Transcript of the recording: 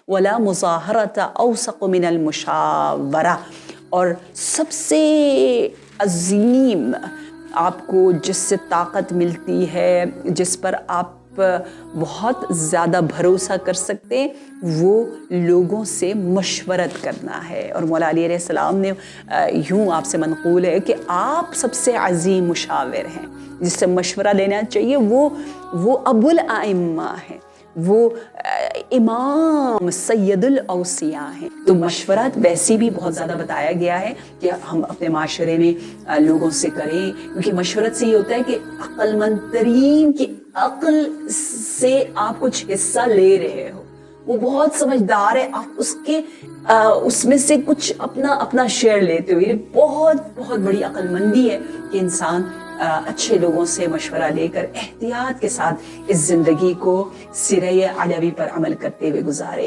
वला मुज़ाहरत औसक़ मिनल मुशावरा। और सबसे अजीम आपको जिससे ताकत मिलती है, जिस पर आप बहुत ज़्यादा भरोसा कर सकते हैं, वो लोगों से मशवरत करना है। और मौला अली अलैहिस्सलाम ने यूँ आपसे मनक़ूल है कि आप सबसे अजीम मुशाविर हैं, जिससे मशवरा लेना चाहिए वो अबुल आइम्मा हैं, वो इमाम सैयदुल औसिया हैं। तो मशवरा वैसे भी बहुत ज़्यादा बताया गया है कि हम अपने माशरे में लोगों से करें, क्योंकि मशवरत से ये होता है कि अक्लमंद तरीन की अक्ल से आप कुछ हिस्सा ले रहे हो, वो बहुत समझदार है, आप उसमें से कुछ अपना शेयर लेते हो। ये बहुत बहुत बड़ी अक्लमंदी है कि इंसान अच्छे लोगों से मशवरा लेकर एहतियात के साथ इस ज़िंदगी को सिरे अलवी पर अमल करते हुए गुजारे।